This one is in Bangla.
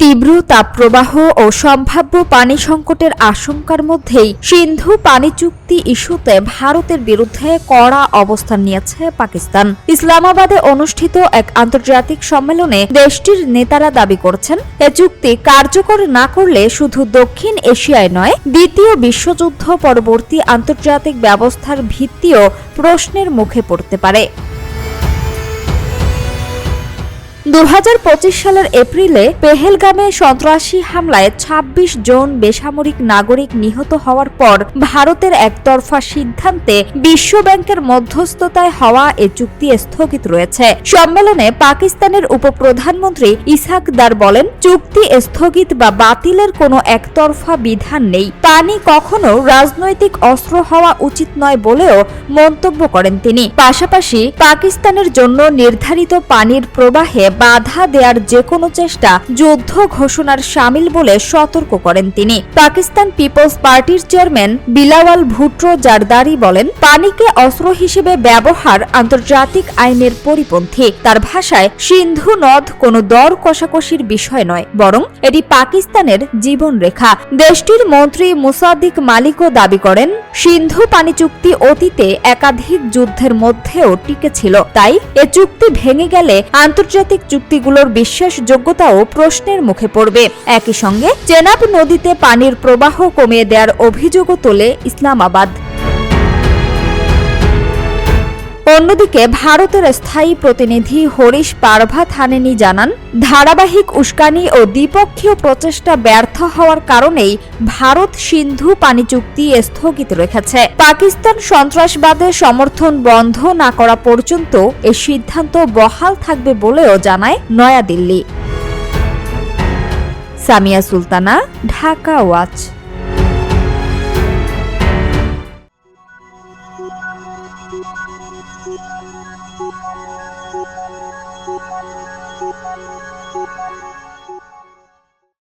তীব্র তাপপ্রবাহ ও সম্ভাব্য পানি সংকটের আশঙ্কার মধ্যেই সিন্ধু পানি চুক্তি ইস্যুতে ভারতের বিরুদ্ধে কড়া অবস্থান নিয়েছে পাকিস্তান। ইসলামাবাদে অনুষ্ঠিত এক আন্তর্জাতিক সম্মেলনে দেশটির নেতারা দাবি করছেন, এ চুক্তি কার্যকর না করলে শুধু দক্ষিণ এশিয়ায় নয়, দ্বিতীয় বিশ্বযুদ্ধ পরবর্তী আন্তর্জাতিক ব্যবস্থার ভিত্তিও প্রশ্নের মুখে পড়তে পারে। 2025 সালের এপ্রিলে পেহেলগামে সন্ত্রাসী হামলায় 26 জন বেসামরিক নাগরিক নিহত হওয়ার পর ভারতের একতরফা সিদ্ধান্তে বিশ্বব্যাংকের মধ্যস্থতায় হওয়া এ চুক্তি স্থগিত রয়েছে। সম্মেলনে পাকিস্তানের উপপ্রধানমন্ত্রী ইসহাক দার বলেন, চুক্তি স্থগিত বা বাতিলের কোনো একতরফা বিধান নেই। পানি কখনো রাজনৈতিক অস্ত্র হওয়া উচিত নয় বলেও মন্তব্য করেন তিনি। পাশাপাশি পাকিস্তানের জন্য নির্ধারিত পানির প্রবাহে বাধা দেওয়ার যেকোনো চেষ্টা যুদ্ধ ঘোষণার শামিল বলে সতর্ক করেন তিনি। পাকিস্তান পিপলস পার্টির চেয়ারম্যান বিলাওয়াল ভুট্টো জারদারি বলেন, পানিকে অস্ত্র হিসেবে ব্যবহার আন্তর্জাতিক আইনের পরিপন্থী। তার ভাষায়, সিন্ধু নদ কোনো দর কষাকষির বিষয় নয়, বরং এটি পাকিস্তানের জীবনরেখা। দেশটির মন্ত্রী মুসাদ্দিক মালিকও দাবি করেন, সিন্ধু পানি চুক্তি অতীতে একাধিক যুদ্ধের মধ্যেও টিকেছিল, তাই এ চুক্তি ভেঙে গেলে আন্তর্জাতিক চুক্তিগুলোর বিশ্বাসযোগ্যতাও প্রশ্নের মুখে পড়বে। একই সঙ্গে চেনাব নদীতে পানির প্রবাহ কমিয়ে দেওয়ার অভিযোগও তোলে ইসলামাবাদ। অন্যদিকে ভারতের স্থায়ী প্রতিনিধি হরিশ পারভাথানেনি জানান, ধারাবাহিক উস্কানি ও দ্বিপক্ষীয় প্রচেষ্টা ব্যর্থ হওয়ার কারণেই ভারত সিন্ধু পানি চুক্তি স্থগিত রেখেছে। পাকিস্তান সন্ত্রাসবাদের সমর্থন বন্ধ না করা পর্যন্ত এই সিদ্ধান্ত বহাল থাকবে বলেও জানায় নয়াদিল্লি। সামিয়া সুলতানা, ঢাকা ওয়াচ।